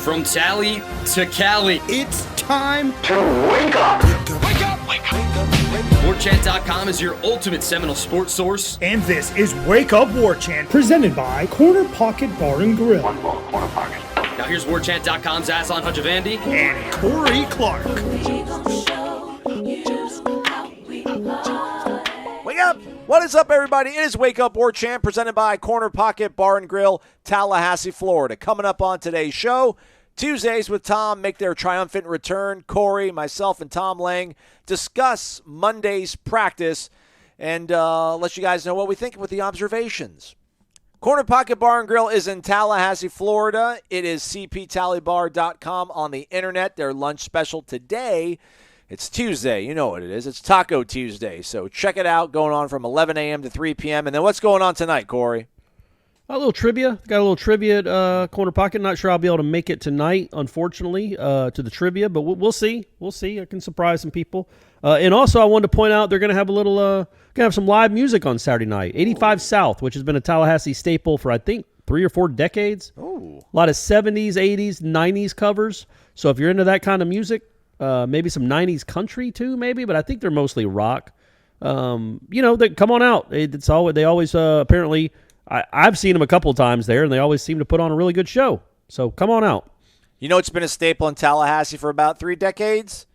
From Tally to Cali, It's time to wake up. Wake up! Wake up! Warchant.com is your ultimate Seminole sports source. And this is Wake Up Warchant, presented by Corner Pocket Bar and Grill. One ball, corner pocket. Now here's Warchant.com's Aslan Hajavandi And Corey Clark. Wake up! What is up, everybody? It is Wake Up Warchant, presented by Corner Pocket Bar and Grill, Tallahassee, Florida. Coming up on today's show, Tuesdays with Tom make their triumphant return. Corey, myself, and Tom Lang discuss Monday's practice and let you guys know what we think with the observations. Corner Pocket Bar and Grill is in Tallahassee, Florida. It is cptallybar.com on the internet. Their lunch special today, it's Tuesday. You know what it is. It's Taco Tuesday. So check it out, going on from 11 a.m. to 3 p.m. And then what's going on tonight, Corey? A little trivia. Got a little trivia at Corner Pocket. Not sure I'll be able to make it tonight, unfortunately, to the trivia, but we'll see. We'll see. I can surprise some people. And also, I wanted to point out they're going to have a little, going to have some live music on Saturday night. 85 South, which has been a Tallahassee staple for, I think, 3 or 4 decades. Ooh. A lot of 70s, 80s, 90s covers. So if you're into that kind of music, maybe some 90s country too, maybe, but I think they're mostly rock. Come on out. They always apparently. I've seen them a couple of times there, and they always seem to put on a really good show. So come on out. You know it's been a staple in Tallahassee for about 3 decades?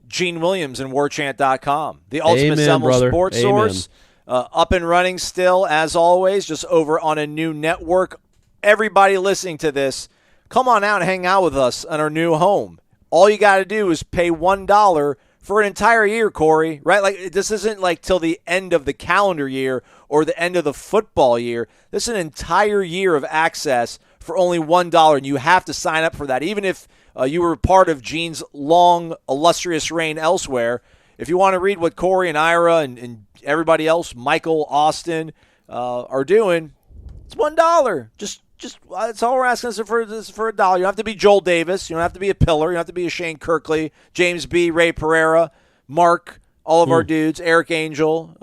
Gene Williams and Warchant.com, the ultimate Seminole sports source. Up and running still, as always, just over on a new network. Everybody listening to this, come on out and hang out with us on our new home. All you got to do is pay $1 for an entire year, Corey, right? Like, this isn't like till the end of the calendar year or the end of the football year. This is an entire year of access for only $1, and you have to sign up for that. Even if you were part of Gene's long, illustrious reign elsewhere, if you want to read what Corey and Ira and everybody else, Michael, Austin, are doing, it's $1. Just that's all we're asking for $1. You don't have to be Joel Davis. You don't have to be a Pillar. You don't have to be a Shane Kirkley, James B., Ray Pereira, Mark, all of our dudes, Eric Angel.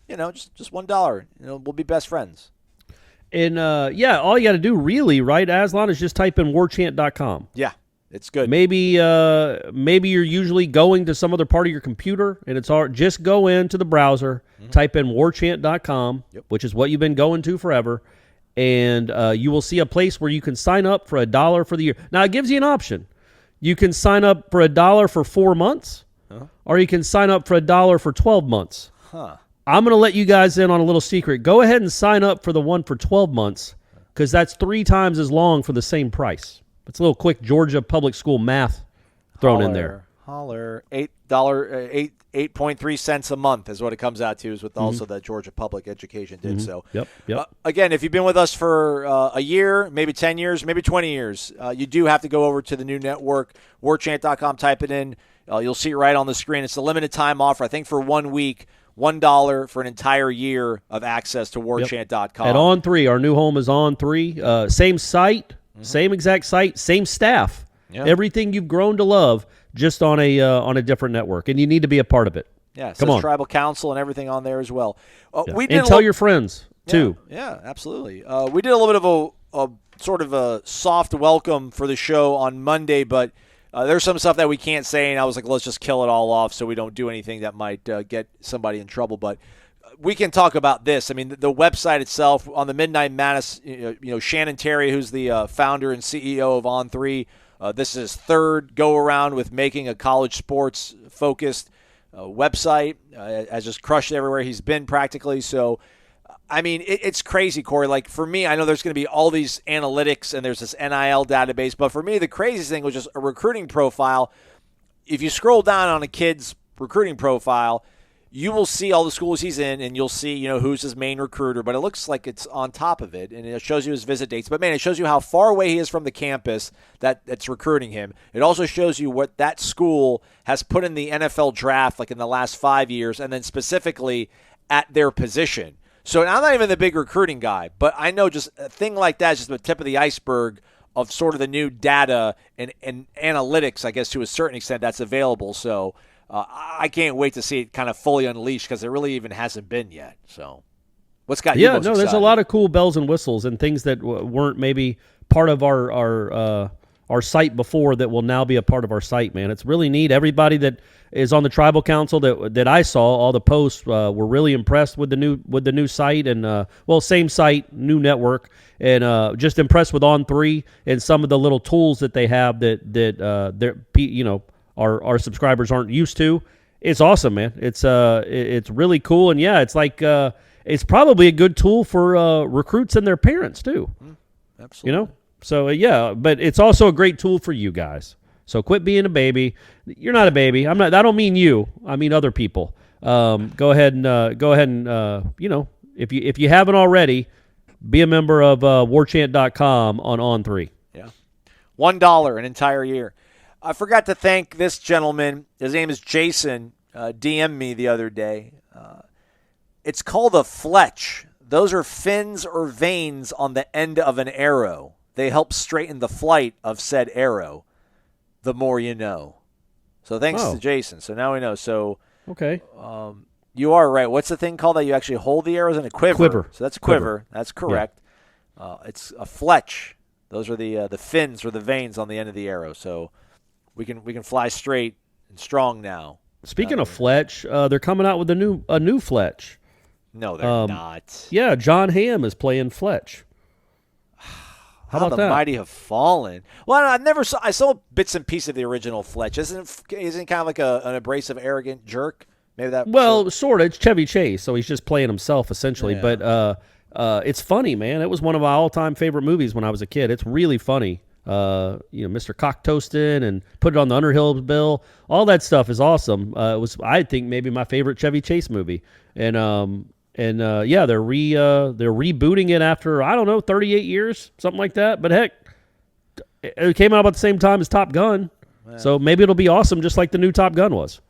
Just $1. We'll be best friends. And, all you got to do really, right, Aslan, is just type in warchant.com. Yeah, it's good. Maybe you're usually going to some other part of your computer, and it's hard. Just go into the browser, type in warchant.com, which is what you've been going to forever, and you will see a place where you can sign up for $1 for the year. Now, it gives you an option. You can sign up for $1 for 4 months, or you can sign up for $1 for 12 months. I'm going to let you guys in on a little secret. Go ahead and sign up for the one for 12 months, because that's 3 times as long for the same price. It's a little quick Georgia public school math thrown in there. Holler. $8.3 cents a month is what it comes out to, is what also the Georgia Public Education did. So, Yep. Again, if you've been with us for a year, maybe 10 years, maybe 20 years, you do have to go over to the new network, warchant.com, type it in. You'll see it right on the screen. It's a limited time offer, I think, for 1 week, $1 for an entire year of access to warchant.com. At On3, our new home is On3. Same site, same exact site, same staff. Yep. Everything you've grown to love, just on a different network, and you need to be a part of it. Yeah, come on. Tribal Council and everything on there as well. And tell your friends too. Yeah, absolutely. We did a little bit of a sort of a soft welcome for the show on Monday, but there's some stuff that we can't say, and I was like, let's just kill it all off so we don't do anything that might get somebody in trouble. But we can talk about this. I mean, the website itself on the Midnight Madness. Shannon Terry, who's the founder and CEO of On3. This is his 3rd go-around with making a college sports-focused website. Has just crushed everywhere he's been practically. So, I mean, it's crazy, Corey. Like, for me, I know there's going to be all these analytics and there's this NIL database. But for me, the craziest thing was just a recruiting profile. If you scroll down on a kid's recruiting profile, you will see all the schools he's in, and you'll see, who's his main recruiter. But it looks like it's on top of it, and it shows you his visit dates. But, man, it shows you how far away he is from the campus that's recruiting him. It also shows you what that school has put in the NFL draft, like in the last 5 years, and then specifically at their position. So I'm not even the big recruiting guy, but I know just a thing like that is just the tip of the iceberg of sort of the new data and analytics, I guess, to a certain extent, that's available. So I can't wait to see it kind of fully unleashed, because it really even hasn't been yet. So what's got you most excited? There's a lot of cool bells and whistles and things that weren't maybe part of our our site before that will now be a part of our site, man. It's really neat. Everybody that is on the tribal council that I saw, all the posts were really impressed with the new site and same site, new network, and just impressed with On3 and some of the little tools that they have that our subscribers aren't used to. It's awesome, man. It's really cool, and yeah, it's like it's probably a good tool for recruits and their parents too. Absolutely. So yeah, but it's also a great tool for you guys. So quit being a baby. You're not a baby. I'm not. I don't mean you. I mean other people. Go ahead and if you haven't already, be a member of warchant.com on On3. Yeah, $1 an entire year. I forgot to thank this gentleman. His name is Jason. DM'd me the other day. It's called a fletch. Those are fins or veins on the end of an arrow. They help straighten the flight of said arrow. The more you know. So thanks to Jason. So now we know. So okay. You are right. What's the thing called that you actually hold the arrows in? A quiver. Quiver. So that's a quiver. That's correct. Yeah. It's a fletch. Those are the fins or the veins on the end of the arrow. So we can fly straight and strong now. Speaking of fletch, they're coming out with a new fletch. No, they're not. Yeah, John Hamm is playing fletch. How about the that? mighty have fallen. Well, I saw bits and pieces of the original Fletch. Isn't kind of like an abrasive, arrogant jerk? Maybe that. Well, sort of. It's Chevy Chase, so he's just playing himself essentially. Yeah. But it's funny, man. It was one of my all-time favorite movies when I was a kid. It's really funny. Mr. Cocktoastin and Put It on the Underhill Bill. All that stuff is awesome. It was, I think, maybe my favorite Chevy Chase movie. And they're rebooting it after, I don't know, 38 years, something like that. But heck, it came out about the same time as Top Gun. Yeah. So maybe it'll be awesome just like the new Top Gun was.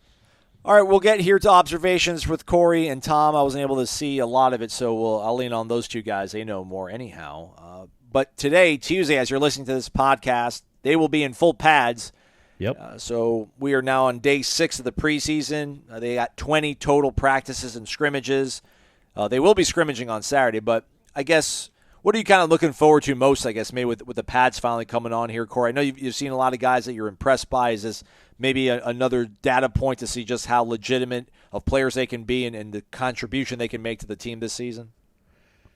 All right, we'll get here to observations with Corey and Tom. I wasn't able to see a lot of it, so I'll lean on those two guys. They know more anyhow. But today, Tuesday, as you're listening to this podcast, they will be in full pads. Yep. So we are now on day 6 of the preseason. They got 20 total practices and scrimmages. They will be scrimmaging on Saturday, but I guess what are you kind of looking forward to most, I guess, maybe with the pads finally coming on here, Corey? I know you've seen a lot of guys that you're impressed by. Is this maybe another data point to see just how legitimate of players they can be and the contribution they can make to the team this season?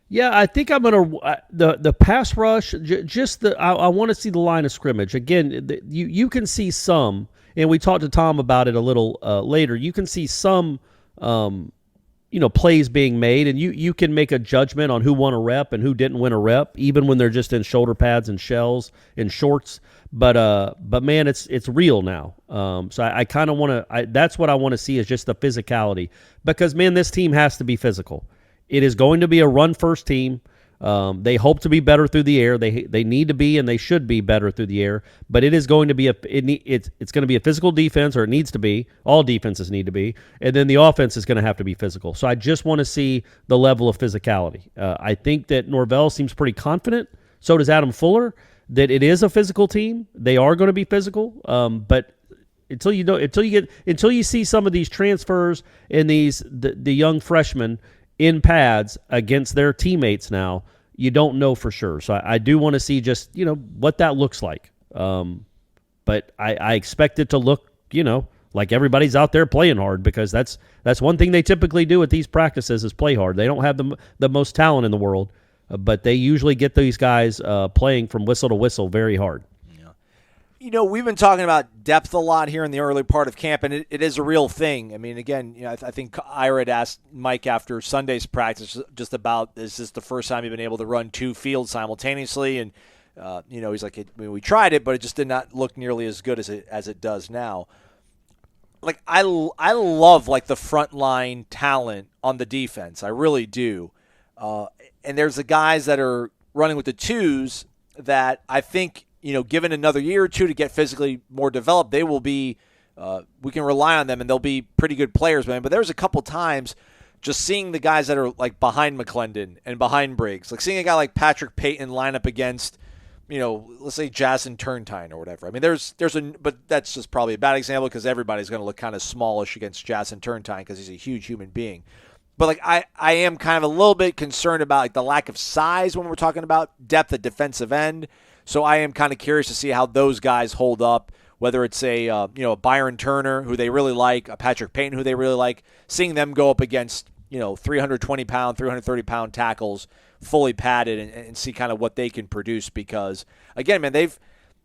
Yeah, I think I'm going to the pass rush, I want to see the line of scrimmage. Again, you can see some, and we talked to Tom about it a little later, you can see some plays being made, and you can make a judgment on who won a rep and who didn't win a rep, even when they're just in shoulder pads and shells and shorts. But man, it's real now. So I kind of want to. That's what I want to see is just the physicality, because man, this team has to be physical. It is going to be a run-first team. They hope to be better through the air. They need to be, and they should be better through the air. But it is going to be it's going to be a physical defense, or it needs to be. All defenses need to be, and then the offense is going to have to be physical. So I just want to see the level of physicality. I think that Norvell seems pretty confident. So does Adam Fuller, that it is a physical team. They are going to be physical, but until you see some of these transfers and the young freshmen in pads against their teammates now, you don't know for sure. So I do want to see just, what that looks like. But I expect it to look, like everybody's out there playing hard, because that's one thing they typically do at these practices is play hard. They don't have the most talent in the world, but they usually get these guys playing from whistle to whistle very hard. We've been talking about depth a lot here in the early part of camp, and it is a real thing. I mean, again, I think Ira had asked Mike after Sunday's practice just about, is this the first time you've been able to run 2 fields simultaneously? And, he's like, we tried it, but it just did not look nearly as good as it does now. Like, I love, like, the frontline talent on the defense. I really do. And there's the guys that are running with the 2s that I think, given another year or 2 to get physically more developed, they will be, we can rely on them, and they'll be pretty good players, man. But there's a couple times just seeing the guys that are, like, behind McClendon and behind Briggs, like seeing a guy like Patrick Payton line up against, let's say Jason Turntine or whatever. I mean, but that's just probably a bad example, because everybody's going to look kind of smallish against Jason Turntine because he's a huge human being. But, like, I am kind of a little bit concerned about, like, the lack of size when we're talking about depth at defensive end. So I am kind of curious to see how those guys hold up, whether it's a Byron Turner, who they really like, a Patrick Payton, who they really like, seeing them go up against 320-pound, 330-pound tackles, fully padded, and see kind of what they can produce. Because, again, man, they've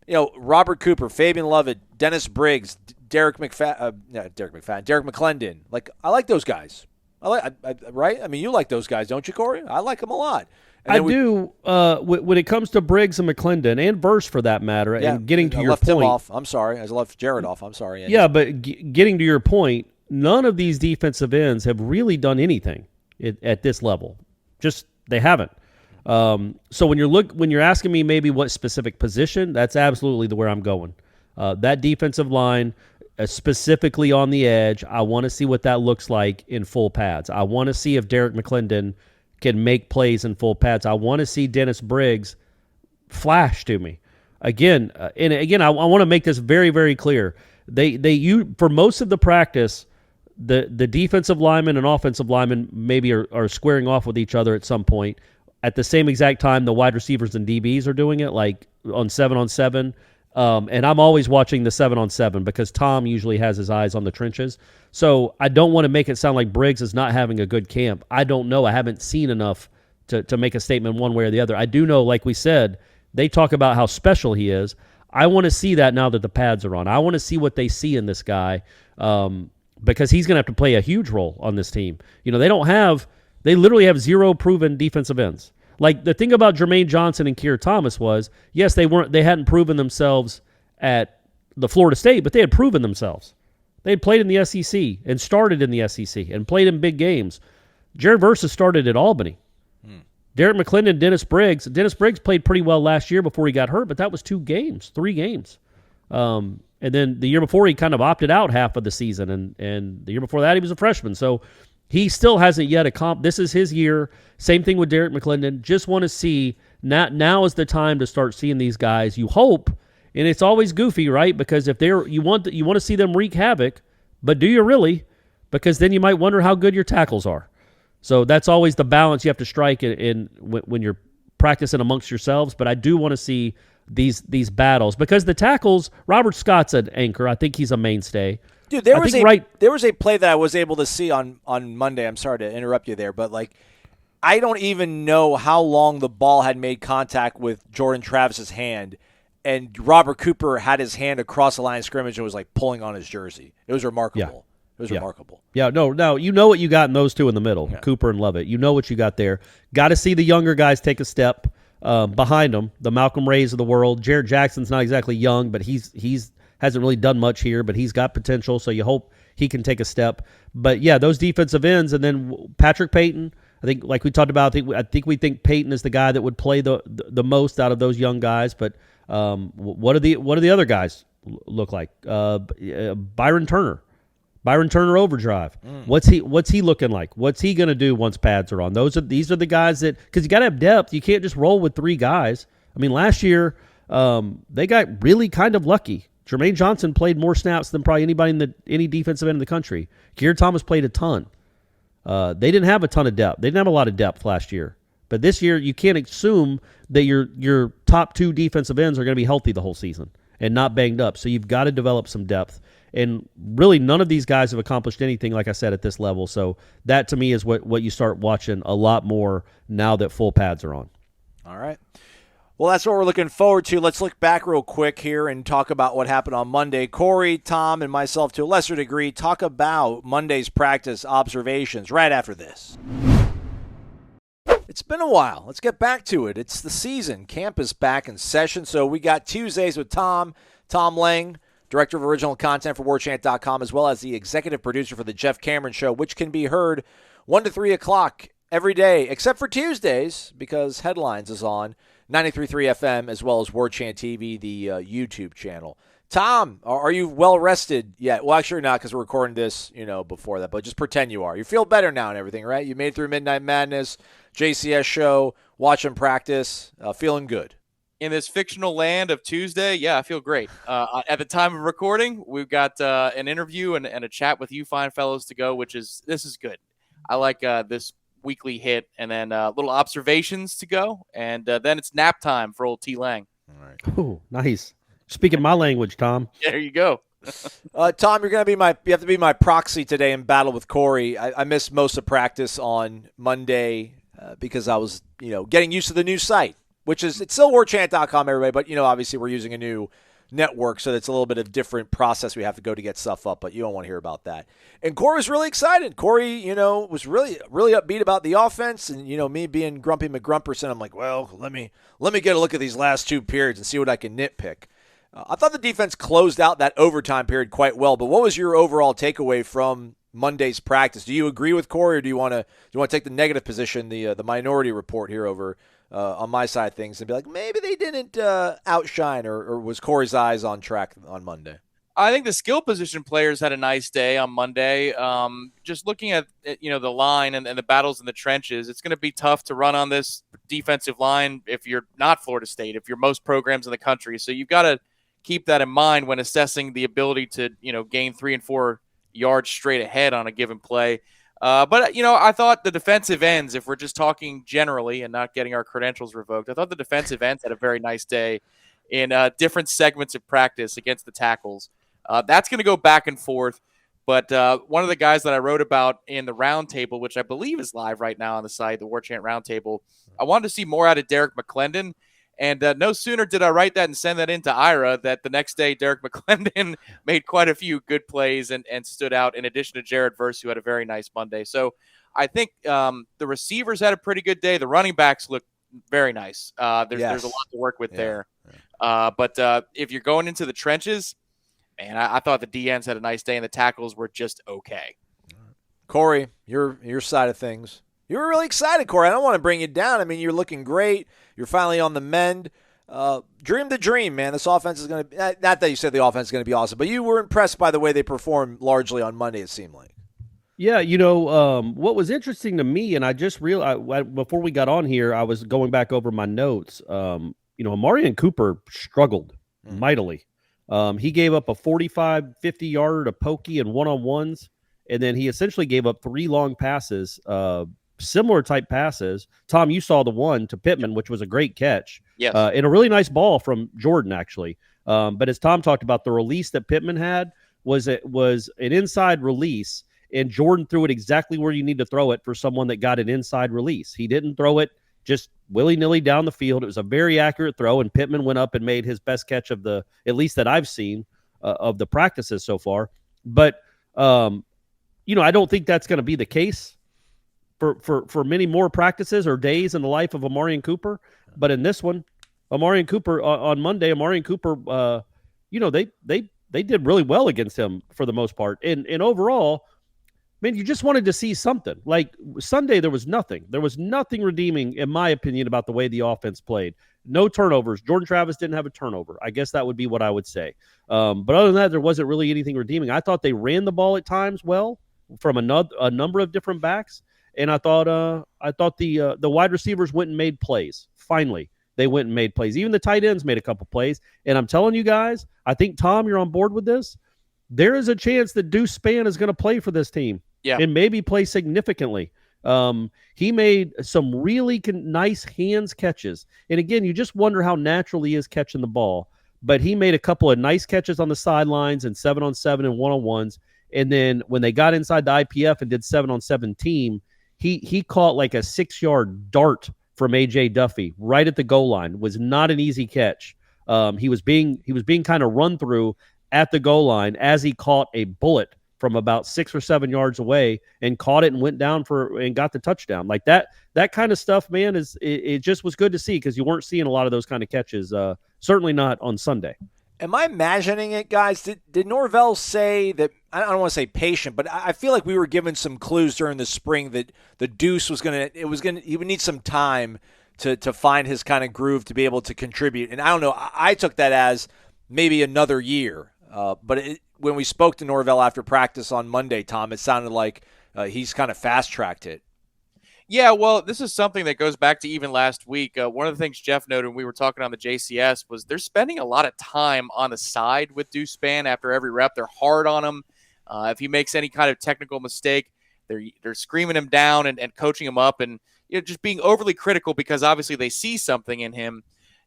Robert Cooper, Fabian Lovett, Dennis Briggs, Derek McClendon. Like, I like those guys. Right? I mean, you like those guys, don't you, Corey? I like them a lot. I do. When it comes to Briggs and McClendon, and Verse for that matter, and getting to your point. Him off. I'm sorry. I left Jared off. I'm sorry. Yeah, but getting to your point, none of these defensive ends have really done anything at this level. Just they haven't. So when you're asking me maybe what specific position, that's absolutely where I'm going. That defensive line, specifically on the edge, I want to see what that looks like in full pads. I want to see if Derek McClendon can make plays in full pads. I want to see Dennis Briggs flash to me. Again, I want to make this very, very clear. For most of the practice, the defensive linemen and offensive linemen maybe are squaring off with each other at some point. At the same exact time, the wide receivers and DBs are doing it, like on 7-on-7. And I'm always watching the 7-on-7 because Tom usually has his eyes on the trenches. So I don't want to make it sound like Briggs is not having a good camp. I don't know. I haven't seen enough to make a statement one way or the other. I do know, like we said, they talk about how special he is. I want to see that now that the pads are on. I want to see what they see in this guy because he's going to have to play a huge role on this team. They literally have 0 proven defensive ends. Like, the thing about Jermaine Johnson and Keir Thomas was, yes, they hadn't proven themselves at the Florida State, but they had proven themselves. They had played in the SEC and started in the SEC and played in big games. Jared Verse started at Albany. Derek McClendon, Dennis Briggs. Dennis Briggs played pretty well last year before he got hurt, but that was 3 games. And then the year before, he kind of opted out half of the season, and the year before that, he was a freshman. So he still hasn't yet this is his year. Same thing with Derek McClendon. Just want to see, now is the time to start seeing these guys. You hope, and it's always goofy, right? Because if you want to see them wreak havoc, but do you really? Because then you might wonder how good your tackles are. So that's always the balance you have to strike when you're practicing amongst yourselves. But I do want to see these battles because the tackles, Robert Scott's an anchor. I think he's a mainstay. Dude, there was a play that I was able to see on Monday. I'm sorry to interrupt you there, but I don't even know how long the ball had made contact with Jordan Travis's hand, and Robert Cooper had his hand across the line of scrimmage and was pulling on his jersey. It was remarkable. Yeah. It was remarkable. Yeah, no, you know what you got in those two in the middle, Cooper and Lovett. You know what you got there. Got to see the younger guys take a step behind them. The Malcolm Rays of the world. Jared Jackson's not exactly young, but he's hasn't really done much here, but he's got potential, so you hope he can take a step. But, yeah, those defensive ends, and then Patrick Payton, I think, like we talked about, I think we think Payton is the guy that would play the most out of those young guys. But what do the other guys look like? Byron Turner overdrive. What's he looking like? What's he going to do once pads are on? These are the guys that, because you got to have depth. You can't just roll with 3 guys. I mean, last year they got really kind of lucky. Jermaine Johnson played more snaps than probably anybody in any defensive end in the country. Keir Thomas played a ton. They didn't have a ton of depth. They didn't have a lot of depth last year. But this year, you can't assume that your top 2 defensive ends are going to be healthy the whole season and not banged up. So you've got to develop some depth. And really, none of these guys have accomplished anything, like I said, at this level. So that, to me, is what you start watching a lot more now that full pads are on. All right. Well, that's what we're looking forward to. Let's look back real quick here and talk about what happened on Monday. Corey, Tom, and myself, to a lesser degree, talk about Monday's practice observations right after this. It's been a while. Let's get back to it. It's the season. Camp is back in session. So we got Tuesdays with Tom Lang, Director of Original Content for warchant.com, as well as the Executive Producer for The Jeff Cameron Show, which can be heard 1 to 3 o'clock every day, except for Tuesdays, because Headlines is on 93.3 FM, as well as Warchant TV, the YouTube channel. Tom, are you well rested yet? Well, actually, you're not, because we're recording this, before that. But just pretend you are. You feel better now and everything, right? You made it through Midnight Madness, JCS show, watching practice, feeling good. In this fictional land of Tuesday, yeah, I feel great. At the time of recording, we've got an interview and a chat with you fine fellows to go, this is good. I like this weekly hit, and then little observations to go, and then it's nap time for old T. Lang. Oh, nice. Speaking my language, Tom. There you go. Tom, you have to be my proxy today in battle with Corey. I missed most of practice on Monday because I was, getting used to the new site, which is, it's still warchant.com, everybody, but, obviously we're using a new network, so it's a little bit of different process we have to go to get stuff up, but you don't want to hear about that. And Corey was really excited. Corey, was really, really upbeat about the offense, and, me being Grumpy McGrumperson, I'm like, well, let me get a look at these last two periods and see what I can nitpick. I thought the defense closed out that overtime period quite well, but what was your overall takeaway from Monday's practice? Do you agree with Corey, or do you want to take the negative position, the minority report here over on my side of things, and be like, maybe they didn't outshine, or was Corey's eyes on track on Monday? I think the skill position players had a nice day on Monday. Just looking at the line and the battles in the trenches, it's going to be tough to run on this defensive line if you're not Florida State, if you're most programs in the country. So you've got to keep that in mind when assessing the ability to gain 3 and 4 yards straight ahead on a given play. But I thought the defensive ends, if we're just talking generally and not getting our credentials revoked, I thought the defensive ends had a very nice day in different segments of practice against the tackles. That's going to go back and forth. But one of the guys that I wrote about in the roundtable, which I believe is live right now on the site, the Warchant roundtable, I wanted to see more out of Derek McClendon. And no sooner did I write that and send that into Ira that the next day Derek McClendon made quite a few good plays and stood out, in addition to Jared Verse, who had a very nice Monday. So I think the receivers had a pretty good day. The running backs looked very nice. There's a lot to work with there. But if you're going into the trenches, man, I thought the DNs had a nice day and the tackles were just okay. Corey, your side of things. You were really excited, Corey. I don't want to bring you down. I mean, you're looking great. You're finally on the mend. Dream the dream, man. This offense is going to be – not that you said the offense is going to be awesome, but you were impressed by the way they performed largely on Monday, it seemed like. Yeah, what was interesting to me, and I just realized before we got on here, I was going back over my notes. Amarian Cooper struggled mightily. He gave up a 45, 50-yard, a pokey, and one-on-ones, and then he essentially gave up 3 long passes, similar type passes. Tom, you saw the one to Pittman, which was a great catch. Yes. And a really nice ball from Jordan, actually. But as Tom talked about, the release that Pittman had was an inside release, and Jordan threw it exactly where you need to throw it for someone that got an inside release. He didn't throw it just willy-nilly down the field. It was a very accurate throw, and Pittman went up and made his best catch of the, at least that I've seen, of the practices so far. But, I don't think that's going to be the case for many more practices or days in the life of Amarian Cooper. But in this one, Amarian Cooper on Monday, they did really well against him for the most part. And overall, man, you just wanted to see something. Like Sunday, there was nothing. There was nothing redeeming, in my opinion, about the way the offense played. No turnovers. Jordan Travis didn't have a turnover. I guess that would be what I would say. But other than that, there wasn't really anything redeeming. I thought they ran the ball at times well from a number of different backs. And I thought the wide receivers went and made plays. Finally, they went and made plays. Even the tight ends made a couple plays. And I'm telling you guys, I think, Tom, you're on board with this. There is a chance that Deuce Spann is going to play for this team. Yeah. And maybe play significantly. He made some really nice hands catches. And again, you just wonder how natural he is catching the ball. But he made a couple of nice catches on the sidelines and 7-on-7 and 1-on-1s. And then when they got inside the IPF and did 7-on-7 team, he caught like a 6-yard dart from A.J. Duffy right at the goal line. It was not an easy catch. He was being kind of run through at the goal line as he caught a bullet from about 6 or 7 yards away and caught it and went down and got the touchdown. Like that kind of stuff, man, it just was good to see because you weren't seeing a lot of those kind of catches. Certainly not on Sunday. Am I imagining it, guys? Did Norvell say that? I don't want to say patient, but I feel like we were given some clues during the spring that the Deuce he would need some time to find his kind of groove to be able to contribute. And I don't know. I took that as maybe another year. But when we spoke to Norvell after practice on Monday, Tom, it sounded like he's kind of fast-tracked it. Yeah, well, this is something that goes back to even last week. One of the things Jeff noted when we were talking on the JCS was they're spending a lot of time on the side with Deuce Spann after every rep. They're hard on him. If he makes any kind of technical mistake, they're screaming him down and coaching him up and just being overly critical because obviously they see something in him.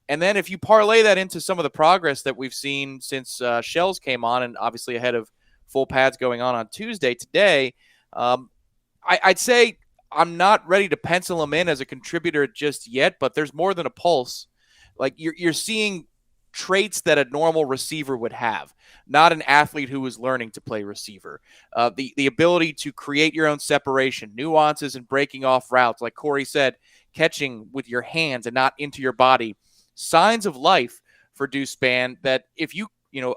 And then if you parlay that into some of the progress that we've seen since Shells came on, and obviously ahead of full pads going on Tuesday today, I'd say I'm not ready to pencil him in as a contributor just yet, but there's more than a pulse. Like you're seeing traits that a normal receiver would have, not an athlete who is learning to play receiver. The ability to create your own separation, nuances and breaking off routes, like Corey said, catching with your hands and not into your body. Signs of life for Deuce Spann that if you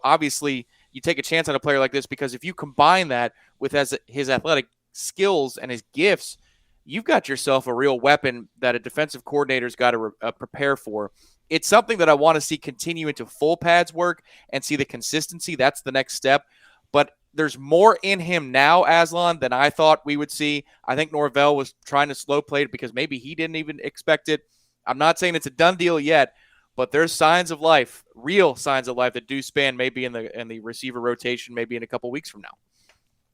obviously you take a chance on a player like this, because if you combine that with his athletic skills and his gifts, you've got yourself a real weapon that a defensive coordinator's got to prepare for. It's something that I want to see continue into full pads work and see the consistency. That's the next step. But there's more in him now, Aslan, than I thought we would see. I think Norvell was trying to slow play it because maybe he didn't even expect it. I'm not saying it's a done deal yet, but there's signs of life, real signs of life, that Deuce Spann may be in the receiver rotation maybe in a couple weeks from now.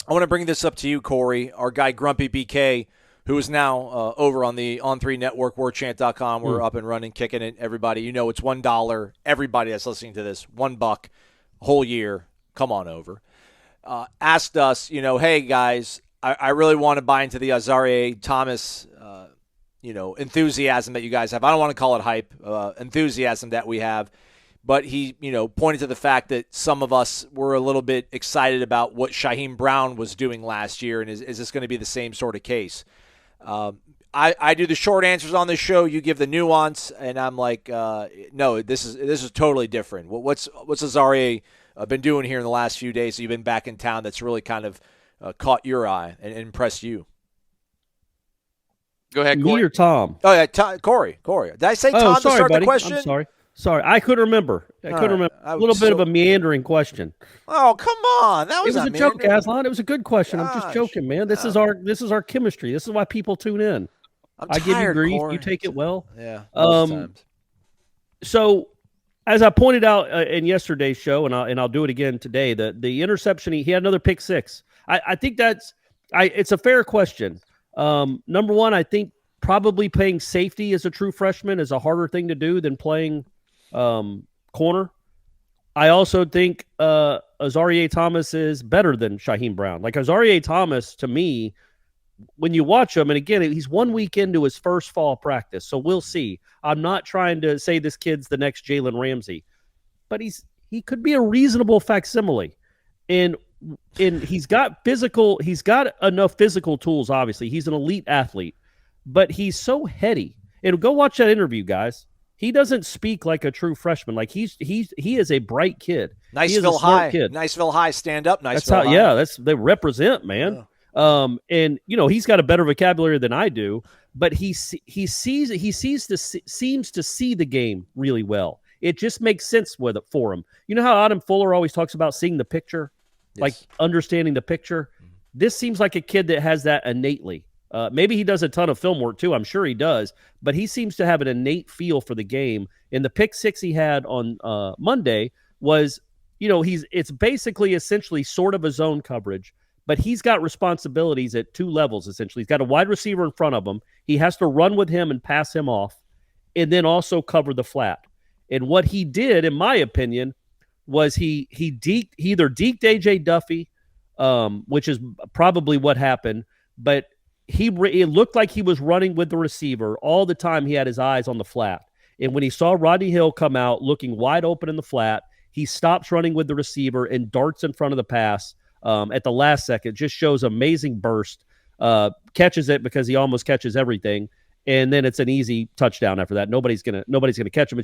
I want to bring this up to you, Corey. Our guy Grumpy BK, who is now over on the On3 Network, warchant.com. We're up and running, kicking it. Everybody, it's $1. Everybody that's listening to this, $1 whole year. Come on over. Asked us, hey, guys, I really want to buy into the Azareye'h Thomas, enthusiasm that you guys have. I don't want to call it hype, enthusiasm that we have. But he, pointed to the fact that some of us were a little bit excited about what Shyheim Brown was doing last year, and is this going to be the same sort of case? I do the short answers on this show. You give the nuance, and I'm like, no, this is totally different. What's Azareye'h been doing here in the last few days? So you've been back in town. That's really kind of caught your eye and impressed you. Go ahead, Corey. Me or Tom? Oh yeah, Corey. Did I say Tom to start buddy. the question? I'm sorry. I couldn't remember. A little bit of a meandering question. Oh, come on. That was a joke, Aslan. It was a good question. I'm just joking, man. This is our chemistry. This is why people tune in. I give you grief. Corey. You take it well. Yeah. Most times. So, as I pointed out in yesterday's show, and I'll do it again today, the interception, he had another pick six. I think it's a fair question. Number one, I think probably playing safety as a true freshman is a harder thing to do than playing corner. I also think Azareye'h Thomas is better than Shyheim Brown. Like Azareye'h Thomas, to me, when you watch him, and again, he's 1 week into his first fall practice, so we'll see. I'm not trying to say this kid's the next Jalen Ramsey, but he could be a reasonable facsimile. And he's got enough physical tools, obviously. He's an elite athlete, but he's so heady. And go watch that interview, guys. He doesn't speak like a true freshman. Like he is a bright kid. Niceville High. Kid. Niceville High, stand up. Niceville High. Yeah, they represent, man. Yeah. And he's got a better vocabulary than I do, but he seems to see the game really well. It just makes sense for him. You know how Adam Fuller always talks about seeing the picture, like understanding the picture. This seems like a kid that has that innately. Maybe he does a ton of film work too. I'm sure he does, but he seems to have an innate feel for the game. And the pick six he had on Monday was, it's basically essentially sort of a zone coverage, but he's got responsibilities at two levels, essentially. He's got a wide receiver in front of him. He has to run with him and pass him off, and then also cover the flat. And what he did, in my opinion, was he either deked A.J. Duffy, which is probably what happened, but it looked like he was running with the receiver all the time. He had his eyes on the flat. And when he saw Rodney Hill come out looking wide open in the flat, he stops running with the receiver and darts in front of the pass at the last second. Just shows amazing burst, catches it because he almost catches everything. And then it's an easy touchdown after that. Nobody's gonna catch him.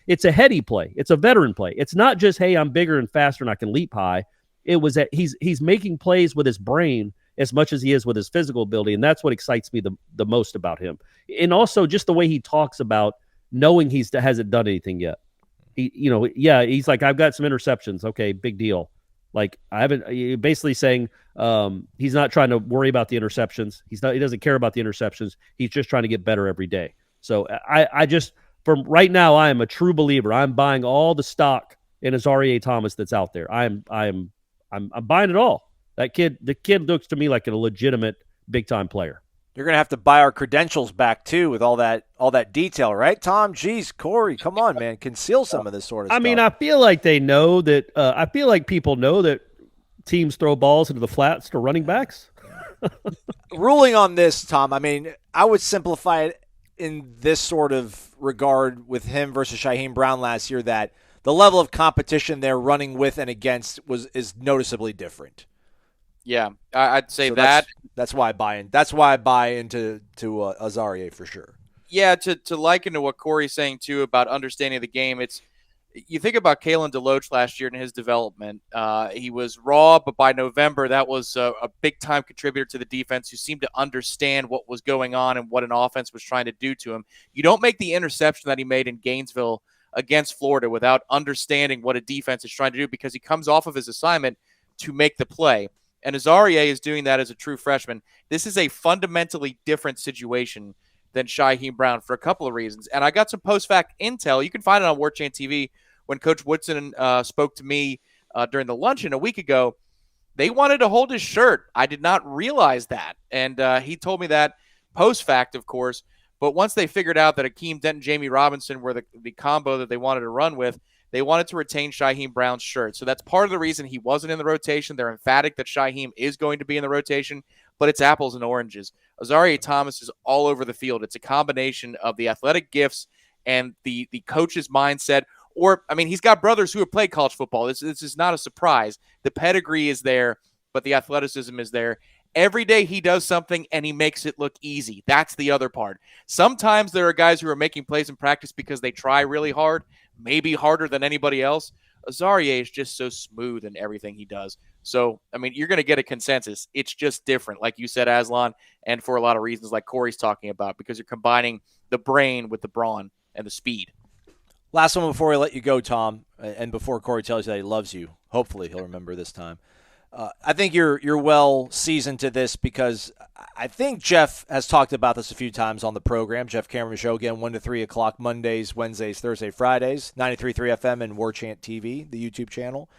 It's a heady play. It's a veteran play. It's not just, hey, I'm bigger and faster and I can leap high. It was that he's making plays with his brain as much as he is with his physical ability, and that's what excites me the most about him. And also just the way he talks about knowing he hasn't done anything yet. He's like, I've got some interceptions. Okay, big deal. Like basically saying he's not trying to worry about the interceptions. He doesn't care about the interceptions. He's just trying to get better every day. So I just, from right now, I am a true believer. I'm buying all the stock in Azareye'h Thomas that's out there. I'm buying it all. The kid looks to me like a legitimate big time player. You're going to have to buy our credentials back too with all that detail, right, Tom? Jeez, Corey, come on, man, conceal some of this sort of stuff. I mean, I feel like they know that. I feel like people know that teams throw balls into the flats to running backs. Ruling on this, Tom, I mean, I would simplify it in this sort of regard with him versus Shyheim Brown last year, that the level of competition they're running with and against is noticeably different. Yeah, I'd say so that. That's why I buy in. That's why I buy into Azareye'h for sure. Yeah, to liken to what Corey's saying too about understanding the game, you think about Kalen DeLoach last year and his development. He was raw, but by November, that was a big-time contributor to the defense who seemed to understand what was going on and what an offense was trying to do to him. You don't make the interception that he made in Gainesville against Florida without understanding what a defense is trying to do, because he comes off of his assignment to make the play. And Azareye'h is doing that as a true freshman. This is a fundamentally different situation than Shyheim Brown for a couple of reasons. And I got some post-fact intel. You can find it on Warchant TV. When Coach Woodson spoke to me during the luncheon a week ago, they wanted to hold his shirt. I did not realize that. And he told me that post-fact, of course. But once they figured out that Akeem Dent and Jamie Robinson were the combo that they wanted to run with, they wanted to retain Shyheim Brown's shirt. So that's part of the reason he wasn't in the rotation. They're emphatic that Shyheim is going to be in the rotation, but it's apples and oranges. Azareye'h Thomas is all over the field. It's a combination of the athletic gifts and the coach's mindset. Or, I mean, he's got brothers who have played college football. This is not a surprise. The pedigree is there, but the athleticism is there. Every day he does something and he makes it look easy. That's the other part. Sometimes there are guys who are making plays in practice because they try really hard, maybe harder than anybody else. Azareye'h is just so smooth in everything he does. So, I mean, you're going to get a consensus. It's just different, like you said, Aslan, and for a lot of reasons like Corey's talking about, because you're combining the brain with the brawn and the speed. Last one before we let you go, Tom, and before Corey tells you that he loves you. Hopefully he'll remember this time. I think you're well seasoned to this, because I think Jeff has talked about this a few times on the program. Jeff Cameron Show, again, 1 to 3 o'clock Mondays, Wednesdays, Thursdays, Fridays, 93.3 FM and Warchant TV, the YouTube channel.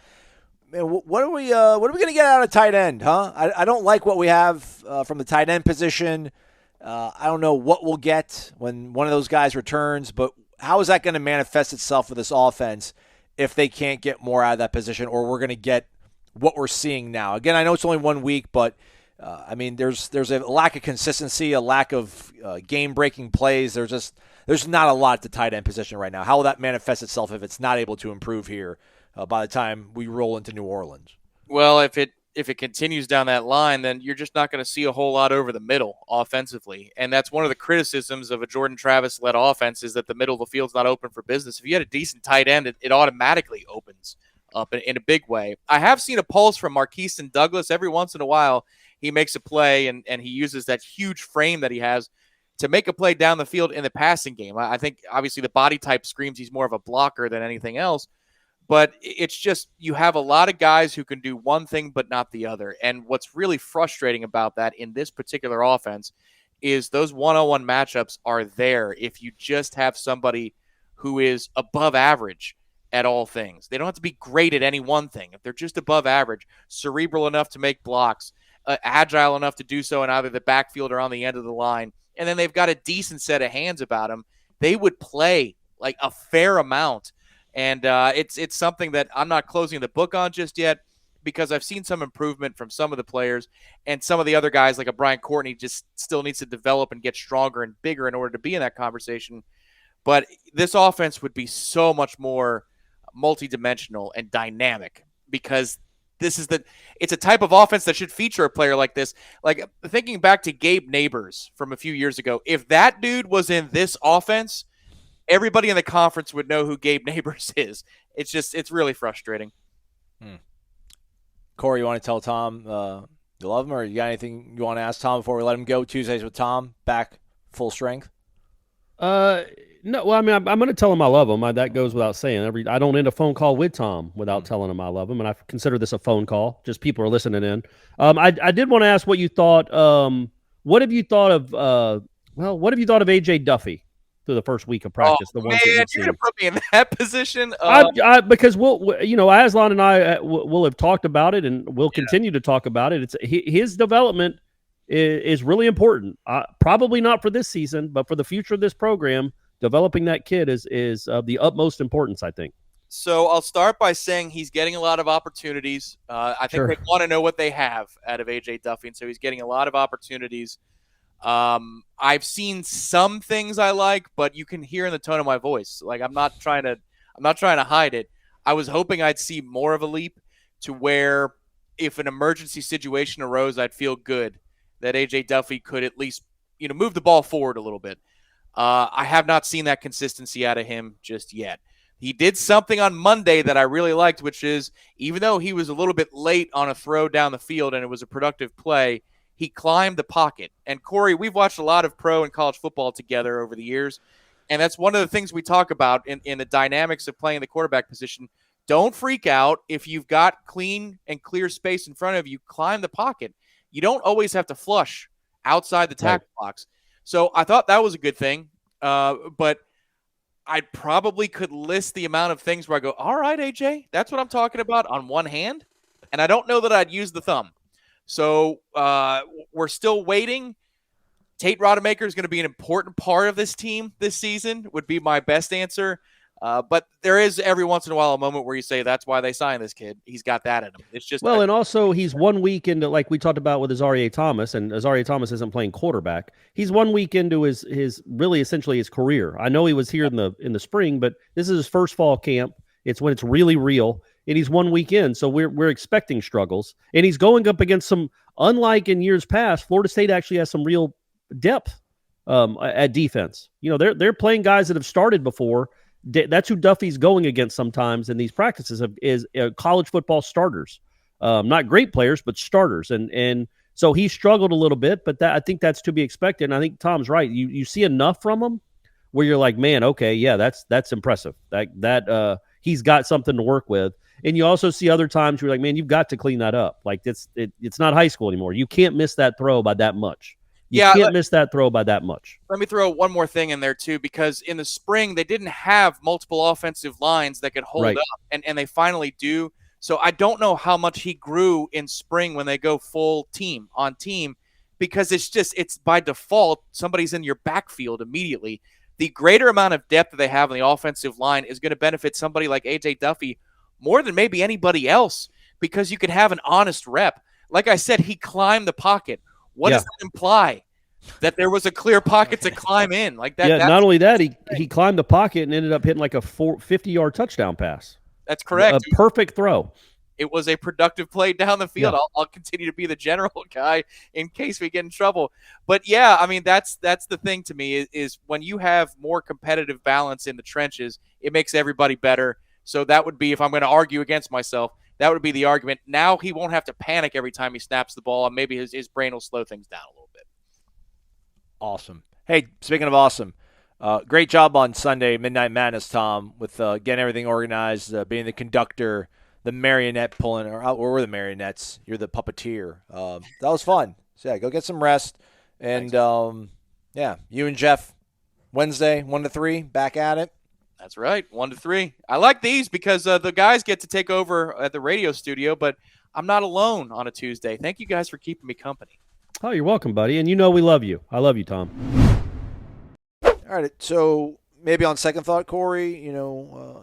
Man, what are we going to get out of tight end, huh? I don't like what we have from the tight end position. I don't know what we'll get when one of those guys returns, but how is that going to manifest itself with this offense if they can't get more out of that position, or we're going to get what we're seeing now? Again, I know it's only 1 week, but I mean, there's a lack of consistency, a lack of game-breaking plays. There's not a lot at the tight end position right now. How will that manifest itself if it's not able to improve here by the time we roll into New Orleans? Well, if it continues down that line, then you're just not going to see a whole lot over the middle offensively. And that's one of the criticisms of a Jordan Travis-led offense, is that the middle of the field's not open for business. If you had a decent tight end, it automatically opens up in a big way. I have seen a pulse from Marquise Douglas. Every once in a while, he makes a play, and he uses that huge frame that he has to make a play down the field in the passing game. I think, obviously, the body type screams he's more of a blocker than anything else. But it's just, you have a lot of guys who can do one thing but not the other. And what's really frustrating about that in this particular offense is those one-on-one matchups are there if you just have somebody who is above average at all things. They don't have to be great at any one thing. If they're just above average, cerebral enough to make blocks, agile enough to do so in either the backfield or on the end of the line, and then they've got a decent set of hands about them, they would play like a fair amount. And it's something that I'm not closing the book on just yet, because I've seen some improvement from some of the players, and some of the other guys like a Brian Courtney just still needs to develop and get stronger and bigger in order to be in that conversation. But this offense would be so much more multidimensional and dynamic, because it's a type of offense that should feature a player like this. Like, thinking back to Gabe Neighbors from a few years ago, if that dude was in this offense, everybody in the conference would know who Gabe Neighbors is. It's really frustrating. Corey, you want to tell Tom you love him, or you got anything you want to ask Tom before we let him go? Tuesdays with Tom, back full strength? No, well, I mean, I'm going to tell him I love him. That goes without saying. I don't end a phone call with Tom without telling him I love him, and I consider this a phone call. Just people are listening in. I did want to ask what you thought. What have you thought of? What have you thought of AJ Duffy through the first week of practice? Oh, man, you're going to put me in that position? Because Aslan and I will have talked about it, and we'll continue to talk about it. It's his development is really important. Probably not for this season, but for the future of this program, developing that kid is of the utmost importance, I think. So I'll start by saying he's getting a lot of opportunities. I think they want to know what they have out of A.J. Duffy, and so he's getting a lot of opportunities. I've seen some things I like, but you can hear in the tone of my voice. Like I'm not trying to hide it. I was hoping I'd see more of a leap to where if an emergency situation arose, I'd feel good that A.J. Duffy could at least, move the ball forward a little bit. I have not seen that consistency out of him just yet. He did something on Monday that I really liked, which is even though he was a little bit late on a throw down the field and it was a productive play, he climbed the pocket. And Corey, we've watched a lot of pro and college football together over the years, and that's one of the things we talk about in the dynamics of playing the quarterback position. Don't freak out if you've got clean and clear space in front of you. Climb the pocket. You don't always have to flush outside the tackle box. So I thought that was a good thing, but I probably could list the amount of things where I go, all right, AJ, that's what I'm talking about on one hand, and I don't know that I'd use the thumb. So we're still waiting. Tate Rodemaker is going to be an important part of this team this season, would be my best answer. But there is every once in a while a moment where you say that's why they signed this kid. He's got that in him. It's just and also he's 1 week into, like we talked about with Azareye'h Thomas, and Azareye'h Thomas isn't playing quarterback. He's 1 week into his really essentially his career. I know he was here in the spring, but this is his first fall camp. It's when it's really real, and he's 1 week in, so we're expecting struggles. And he's going up against some, unlike in years past, Florida State actually has some real depth at defense. They're playing guys that have started before. That's who Duffy's going against sometimes in these practices is college football starters. Not great players, but starters. And so he struggled a little bit, but I think that's to be expected. And I think Tom's right. You see enough from him where you're like, man, okay, yeah, that's impressive. That he's got something to work with. And you also see other times where you're like, man, you've got to clean that up. Like it's not high school anymore. You can't miss that throw by that much. You can't miss that throw by that much. Let me throw one more thing in there, too, because in the spring, they didn't have multiple offensive lines that could hold up, and they finally do. So I don't know how much he grew in spring when they go full team on team, because it's by default, somebody's in your backfield immediately. The greater amount of depth that they have on the offensive line is going to benefit somebody like A.J. Duffy more than maybe anybody else, because you can have an honest rep. Like I said, he climbed the pocket. What does that imply? That there was a clear pocket to climb in like that. Yeah, not only that, he climbed the pocket and ended up hitting like a 50-yard touchdown pass. That's correct. A perfect throw. It was a productive play down the field. Yeah. I'll continue to be the general guy in case we get in trouble. But yeah, I mean that's the thing to me is when you have more competitive balance in the trenches, it makes everybody better. So that would be, if I'm going to argue against myself, that would be the argument. Now he won't have to panic every time he snaps the ball, and maybe his brain will slow things down a little bit. Awesome. Hey, speaking of awesome, great job on Sunday, Midnight Madness, Tom, with getting everything organized, being the conductor, the marionette pulling, or we're the marionettes. You're the puppeteer. That was fun. So, yeah, go get some rest. And, you and Jeff, Wednesday, 1 to 3, back at it. That's right, 1 to 3. I like these because the guys get to take over at the radio studio, but I'm not alone on a Tuesday. Thank you guys for keeping me company. Oh, you're welcome, buddy. And we love you. I love you, Tom. All right, so maybe on second thought, Corey,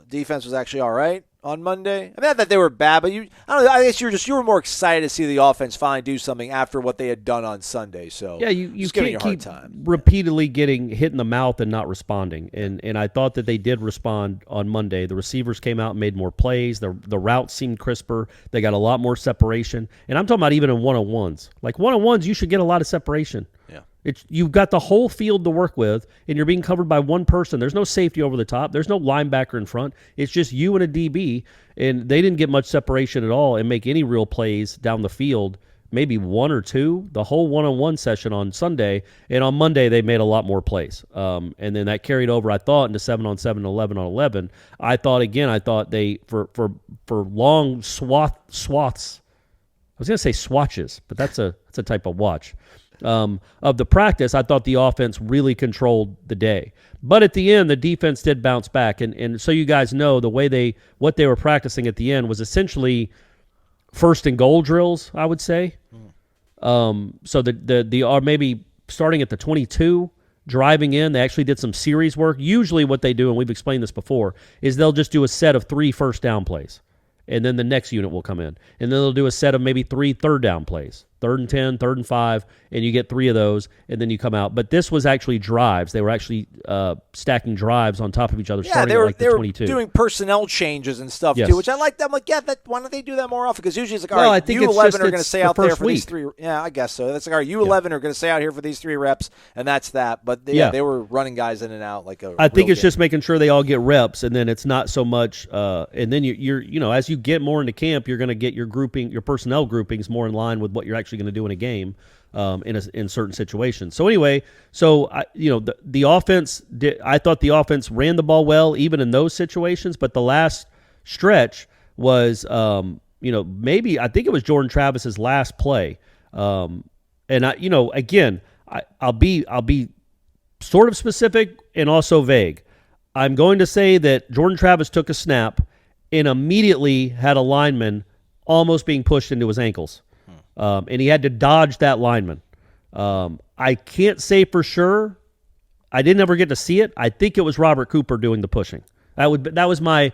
defense was actually all right on Monday. I mean, not that they were bad, but I don't know. I guess you were more excited to see the offense finally do something after what they had done on Sunday. So yeah, you can't keep repeatedly getting hit in the mouth and not responding. And I thought that they did respond on Monday. The receivers came out and made more plays. The routes seemed crisper. They got a lot more separation. And I'm talking about even in one-on-ones. Like one-on-ones, you should get a lot of separation. Yeah. You've got the whole field to work with, and you're being covered by one person. There's no safety over the top. There's no linebacker in front. It's just you and a DB, and they didn't get much separation at all and make any real plays down the field, maybe one or two, the whole one-on-one session on Sunday. And on Monday, they made a lot more plays. And then that carried over, I thought, into 7-on-7, 11-on-11. I thought they, for long swaths, I was going to say swatches, but that's a type of watch. Of the practice, I thought the offense really controlled the day. But at the end, the defense did bounce back. And so you guys know what they were practicing at the end was essentially first and goal drills, I would say. So the are maybe starting at the 22, driving in. They actually did some series work. Usually what they do, and we've explained this before, is they'll just do a set of 3 first down plays, and then the next unit will come in. And then they'll do a set of maybe 3 third down plays, 3rd and 10, 3rd and 5, and you get 3 of those, and then you come out. But this was actually drives. They were actually stacking drives on top of each other, starting at like the 22. They were doing personnel changes and stuff, Yes. too, which I like them. Like, why don't they do that more often? Because usually it's like, all Well, right, I think you it's 11 just are going to it's stay the out there first for these week. 3. Yeah, I guess so. That's like, all right, you 11 are going to stay out here for these 3 reps, and that's that. But, they were running guys in and out like a I think real it's game. just making sure they all get reps, and then it's not so much. And then you're as you get more into camp, you're going to get your personnel groupings more in line with what you're actually going to do in a game, in certain situations. So anyway, the offense I thought the offense ran the ball well even in those situations, but the last stretch was maybe I think it was Jordan Travis's last play, and I'll be sort of specific and also vague. I'm going to say that Jordan Travis took a snap and immediately had a lineman almost being pushed into his ankles. And he had to dodge that lineman. I can't say for sure. I didn't ever get to see it. I think it was Robert Cooper doing the pushing. That was my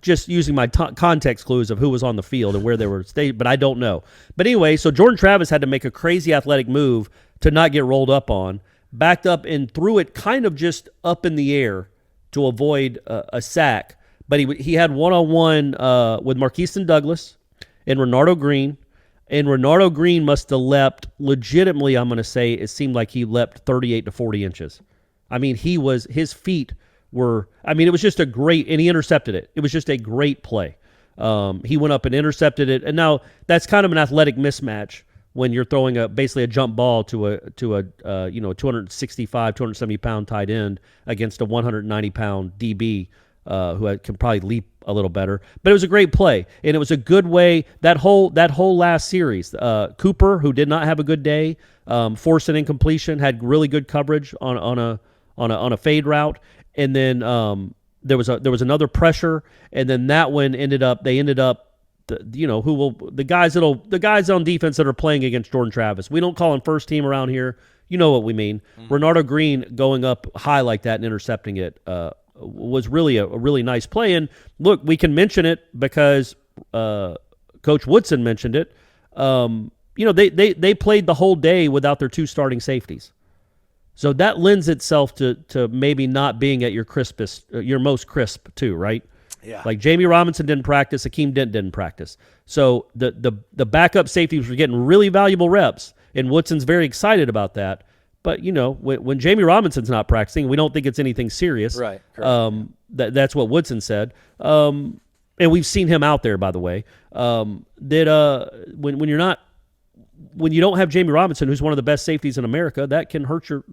just using my context clues of who was on the field and where they were stayed, but I don't know. But anyway, so Jordan Travis had to make a crazy athletic move to not get rolled up on, backed up and threw it kind of just up in the air to avoid a sack. But he had one-on-one with Marqueston Douglas and Renardo Green. And Renardo Green must have leapt legitimately, I'm going to say, it seemed like he leapt 38 to 40 inches. I mean, his feet were, it was just a great, and he intercepted it. It was just a great play. He went up and intercepted it. And now that's kind of an athletic mismatch when you're throwing basically a jump ball to a 265, 270 pound tight end against a 190 pound DB who can probably leap a little better. But it was a great play, and it was a good way. That whole last series, Cooper, who did not have a good day, forced an incompletion, had really good coverage on a fade route, and then there was another pressure, and then that one ended up. The guys on defense that are playing against Jordan Travis. We don't call him first team around here. You know what we mean. Mm-hmm. Renardo Green going up high like that and intercepting it was really a really nice play. And look, we can mention it because Coach Woodson mentioned it. They played the whole day without their 2 starting safeties. So that lends itself to maybe not being at your most crisp too, right? Yeah. Like Jamie Robinson didn't practice, Akeem Dent didn't practice. So the backup safeties were getting really valuable reps, and Woodson's very excited about that. But, when Jamie Robinson's not practicing, we don't think it's anything serious. Right. That's what Woodson said. And we've seen him out there, by the way. When you don't have Jamie Robinson, who's one of the best safeties in America, that can hurt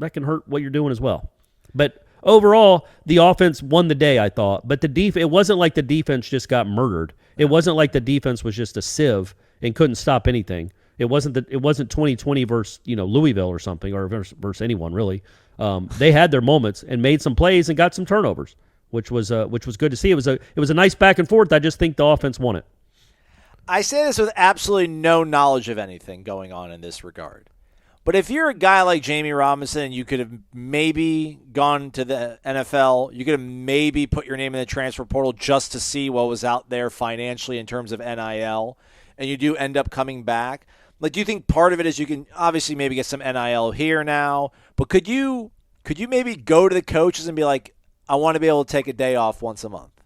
what you're doing as well. But overall, the offense won the day, I thought. But it wasn't like the defense just got murdered. It wasn't like the defense was just a sieve and couldn't stop anything. It wasn't 2020 versus Louisville or something, or versus anyone really. They had their moments and made some plays and got some turnovers, which was good to see. It was a nice back and forth. I just think the offense won it. I say this with absolutely no knowledge of anything going on in this regard. But if you're a guy like Jamie Robinson, you could have maybe gone to the NFL. You could have maybe put your name in the transfer portal just to see what was out there financially in terms of NIL, and you do end up coming back. Like, do you think part of it is you can obviously maybe get some NIL here now, but could you maybe go to the coaches and be like, I want to be able to take a day off once a month?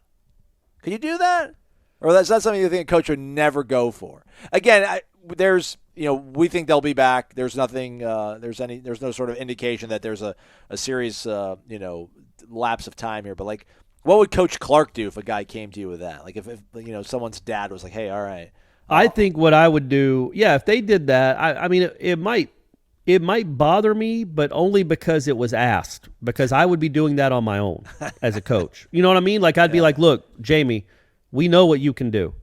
Could you do that? Or that's not something you think a coach would never go for? Again, we think they'll be back. There's nothing. There's no sort of indication that there's a serious lapse of time here. But like, what would Coach Clark do if a guy came to you with that? Like if someone's dad was like, hey, all right. I think what I would do, if they did that, it might bother me, but only because it was asked. Because I would be doing that on my own as a coach. You know what I mean? Like I'd be like, look, Jamie, we know what you can do.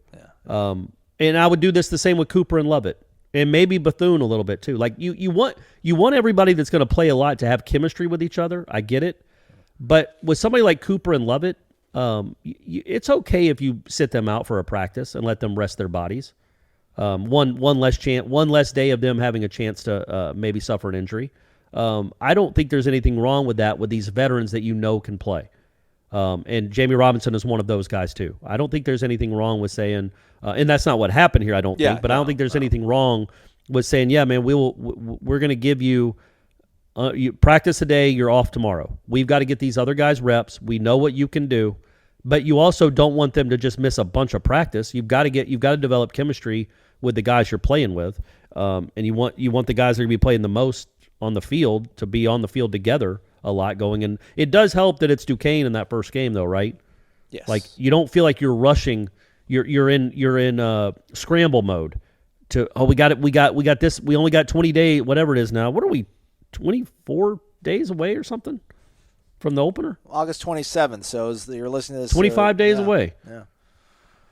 Yeah. And I would do this the same with Cooper and Lovett, and maybe Bethune a little bit too. Like you want everybody that's going to play a lot to have chemistry with each other. I get it, but with somebody like Cooper and Lovett, it's okay if you sit them out for a practice and let them rest their bodies. One less day of them having a chance to maybe suffer an injury. I don't think there's anything wrong with that with these veterans that can play. And Jamie Robinson is one of those guys too. I don't think there's anything wrong with saying, and that's not what happened here, I don't think, but I don't think there's anything wrong with saying, yeah, man, we're going to give you, you practice today, you're off tomorrow. We've got to get these other guys reps. We know what you can do, but you also don't want them to just miss a bunch of practice. You've got to develop chemistry with the guys you're playing with, and you want the guys that are going to be playing the most on the field to be on the field together a lot going. And it does help that it's Duquesne in that first game, though, right? Yes. Like you don't feel like you're rushing. You're in scramble mode. We got this. We only got 20 days, whatever it is now. What are we, 24 days away or something from the opener? August 27th. So you're listening to this. 25 days away. Yeah.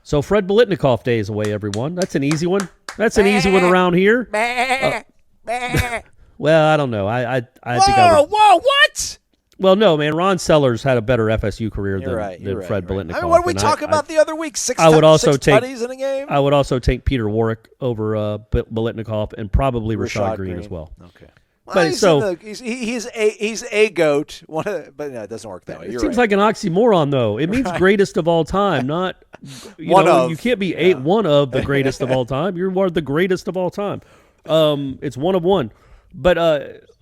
So Fred Biletnikoff Day is away, everyone. That's an easy one. That's an easy one around here. Well, I don't know. I think I would. Whoa, what? Well, no, man. Ron Sellers had a better FSU career than Fred Biletnikoff. I mean, what did we talk about the other week? Six tutties in a game? I would also take Peter Warwick over Biletnikoff and probably Rashad Green as well. Okay. Well, but he's a goat. But no, it doesn't work that way. It seems like an oxymoron, though. It means greatest of all time, not you can't be one of the greatest of all time. You're one of the greatest of all time. It's one of one. But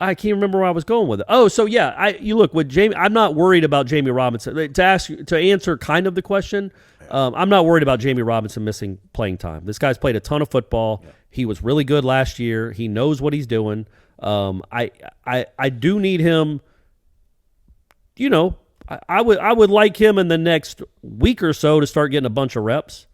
I can't remember where I was going with it. Oh, so yeah, you look with Jamie. I'm not worried about Jamie Robinson. To answer kind of the question, I'm not worried about Jamie Robinson missing playing time. This guy's played a ton of football. Yeah. He was really good last year. He knows what he's doing. I do need him. I would like him in the next week or so to start getting a bunch of reps.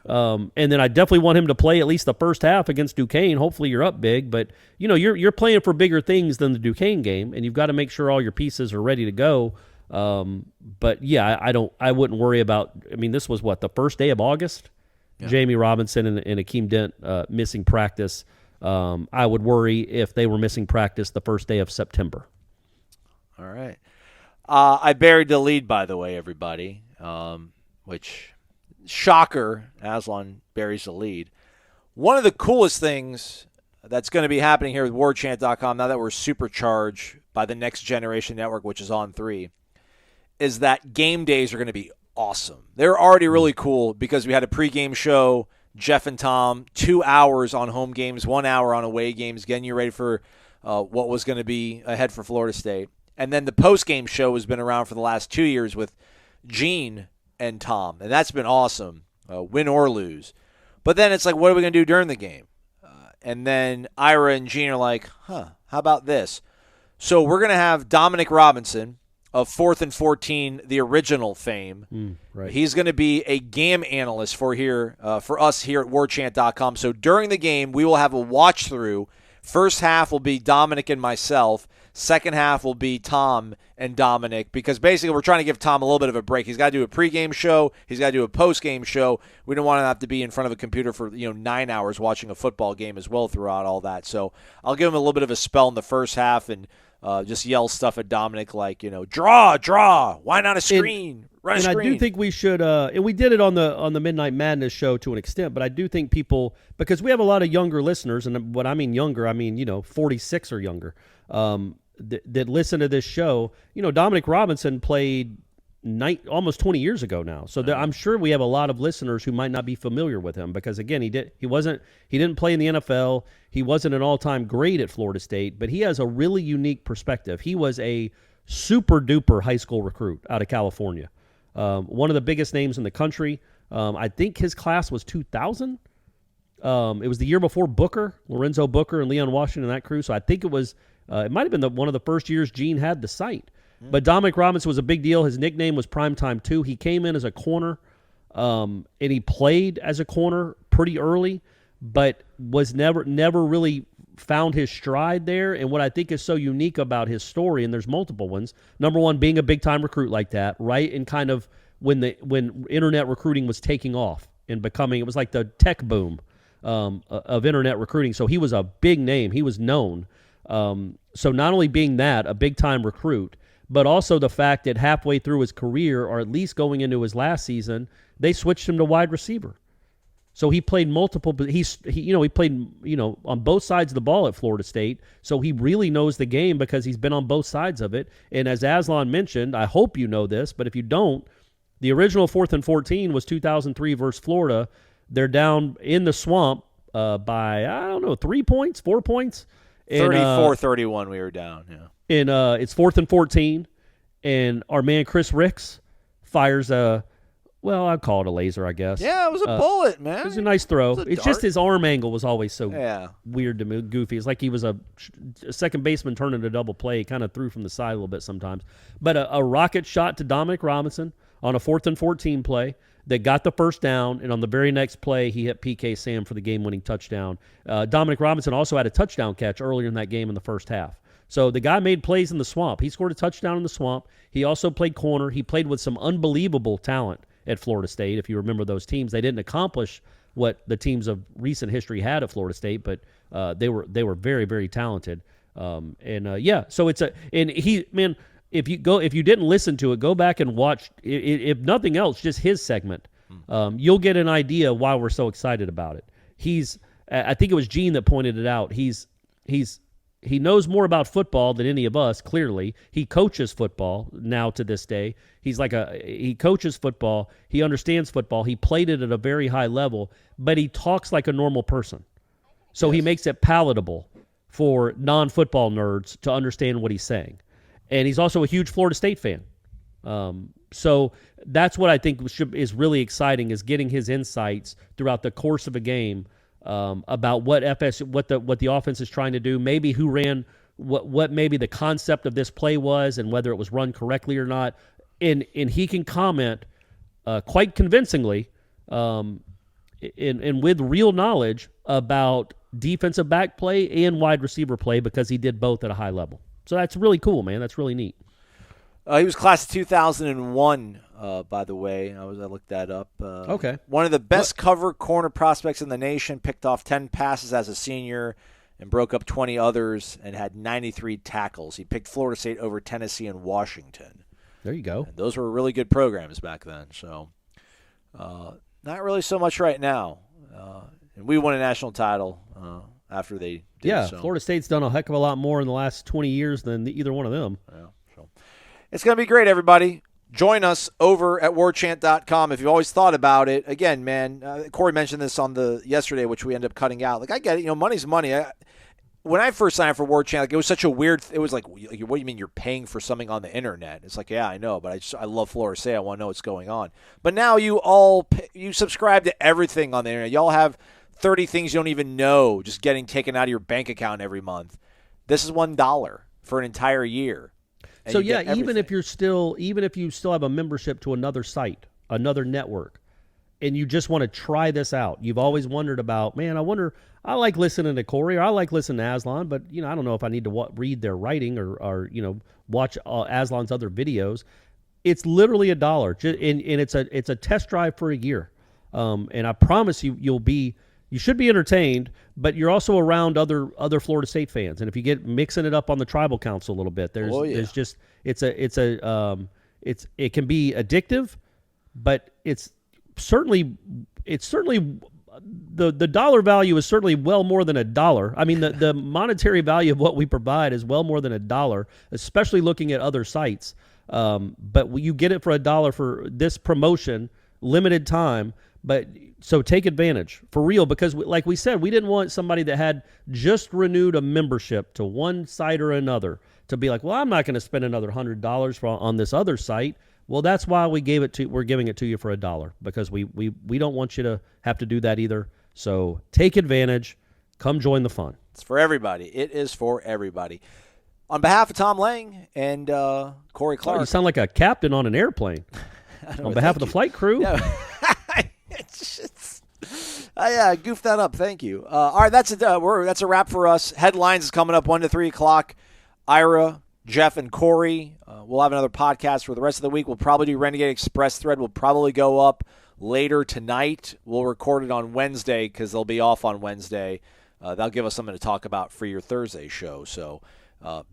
And then I definitely want him to play at least the first half against Duquesne. Hopefully you're up big, but you're playing for bigger things than the Duquesne game, and you've got to make sure all your pieces are ready to go. But yeah, I wouldn't worry about. I mean, this was the first day of August. Yeah. Jamie Robinson and Akeem Dent missing practice. I would worry if they were missing practice the first day of September. All right. I buried the lead, by the way, everybody. Which. Shocker, Aslan buries the lead. One of the coolest things that's going to be happening here with warchant.com now that we're supercharged by the Next Generation Network, which is on 3, is that game days are going to be awesome. They're already really cool because we had a pregame show, Jeff and Tom, 2 hours on home games, 1 hour on away games, getting you ready for what was going to be ahead for Florida State. And then the postgame show has been around for the last 2 years with Gene and Tom, and that's been awesome, win or lose. But then it's like, what are we going to do during the game? And then Ira and Gene are like, how about this? So we're going to have Dominic Robinson of 4th and 14, the original fame. Right. He's going to be a game analyst for us here at warchant.com. So during the game, we will have a watch-through. First half will be Dominic and myself. Second half will be Tom and Dominic, because basically we're trying to give Tom a little bit of a break. He's got to do a pregame show. He's got to do a postgame show. We don't want to have to be in front of a computer for 9 hours watching a football game as well throughout all that. So I'll give him a little bit of a spell in the first half and just yell stuff at Dominic like, draw, why not a screen? Run a screen. I do think we should, and we did it on the Midnight Madness show to an extent, but I do think people, because we have a lot of younger listeners, and when I mean younger, I mean 46 or younger, that listen to this show. Dominic Robinson played almost 20 years ago now, so I'm sure we have a lot of listeners who might not be familiar with him because again, he didn't play in the NFL. He wasn't an all-time great at Florida State, but he has a really unique perspective. He was a super duper high school recruit out of California, one of the biggest names in the country. I think his class was 2000. It was the year before Lorenzo Booker and Leon Washington and that crew. So I think it was. It might have been one of the first years Gene had the site. But Dominic Robinson was a big deal. His nickname was Primetime 2. He came in as a corner, and he played as a corner pretty early, but was never really found his stride there. And what I think is so unique about his story, and there's multiple ones, number one, being a big-time recruit like that, right? And kind of when internet recruiting was taking off and it was like the tech boom of internet recruiting. So he was a big name. He was known. So not only being that, a big-time recruit, but also the fact that halfway through his career, or at least going into his last season, they switched him to wide receiver. So he played multiple, but he played, on both sides of the ball at Florida State. So he really knows the game because he's been on both sides of it. And as Aslan mentioned, I hope you know this, but if you don't, the original 4th and 14 was 2003 versus Florida. They're down in the swamp by, 3 points, 4 points. 34-31 we were down, yeah. And it's 4th and 14, and our man Chris Ricks fires I'd call it a laser, I guess. Yeah, it was a bullet, man. It was a nice throw. It's just dart. his arm angle was always so weird to me, goofy. It's like he was a second baseman turning a double play. He kind of threw from the side a little bit sometimes. But a rocket shot to Dominic Robinson on a 4th and 14 play that got the first down, and on the very next play, he hit PK Sam for the game-winning touchdown. Dominic Robinson also had a touchdown catch earlier in that game in the first half. So the guy made plays in the swamp. He scored a touchdown in the swamp. He also played corner. He played with some unbelievable talent at Florida State. If you remember those teams, they didn't accomplish what the teams of recent history had at Florida State, but they were very, very talented. So it's if you didn't listen to it, go back and watch. If nothing else, just his segment. You'll get an idea why we're so excited about it. I think it was Gene that pointed it out. He knows more about football than any of us, clearly. He coaches football now to this day. He coaches football. He understands football. He played it at a very high level, but he talks like a normal person. So He makes it palatable for non-football nerds to understand what he's saying. And he's also a huge Florida State fan. So that's what I think is really exciting, is getting his insights throughout the course of a game about what the offense is trying to do, maybe who ran what maybe the concept of this play was, and whether it was run correctly or not. And he can comment quite convincingly and with real knowledge about defensive back play and wide receiver play, because he did both at a high level. So that's really cool, man. That's really neat. He was class of 2001, by the way. I looked that up. Okay. One of the best cover corner prospects in the nation, picked off 10 passes as a senior and broke up 20 others and had 93 tackles. He picked Florida State over Tennessee and Washington. There you go. And those were really good programs back then. So not really so much right now. And we won a national title after they did. Yeah, so. Florida State's done a heck of a lot more in the last 20 years than either one of them. Yeah, so. It's going to be great, everybody. Join us over at warchant.com if you've always thought about it. Again, man, Corey mentioned this on yesterday, which we ended up cutting out. Like, I get it. Money's money. When I first signed up for Warchant, it was such a weird – it was like, what do you mean you're paying for something on the internet? It's like, yeah, I know, but I love Florida State. I want to know what's going on. But now you subscribe to everything on the internet. Y'all have 30 things you don't even know just getting taken out of your bank account every month. This is $1 for an entire year. So yeah, even if you still have a membership to another site, another network, and you just want to try this out, you've always wondered about, man, I like listening to Corey, or I like listening to Aslan, but I don't know if I need to read their writing or watch Aslan's other videos. It's literally $1, and it's a test drive for a year, and I promise you should be entertained, but you're also around other Florida State fans, and if you get mixing it up on the tribal council a little bit, there's just it can be addictive, but it's certainly the dollar value is certainly well more than $1. I mean, the monetary value of what we provide is well more than $1, especially looking at other sites. But you get it for $1 for this promotion, limited time. But so take advantage for real, because like we said, we didn't want somebody that had just renewed a membership to one site or another to be like, well, I'm not going to spend another $100 on this other site. Well, that's why we're giving it to you for $1, because we don't want you to have to do that either. So take advantage. Come join the fun. It's for everybody. It is for everybody. On behalf of Tom Lang and Corey Clark. Oh, you sound like a captain on an airplane. On behalf of the flight crew. Yeah. I goofed that up. Thank you. All right, that's a wrap for us. Headlines is coming up 1 to 3 o'clock. Ira, Jeff, and Corey. We'll have another podcast for the rest of the week. We'll probably do Renegade Express Thread. We'll probably go up later tonight. We'll record it on Wednesday because they'll be off on Wednesday. That'll give us something to talk about for your Thursday show. So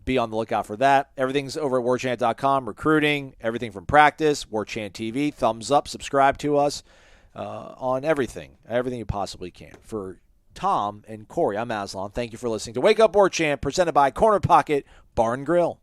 be on the lookout for that. Everything's over at warchant.com. Recruiting, everything from practice, Warchant TV. Thumbs up, subscribe to us. on everything you possibly can. For Tom and Corey, I'm Aslan. Thank you for listening to Wake Up Warchant, presented by Corner Pocket Bar and Grill.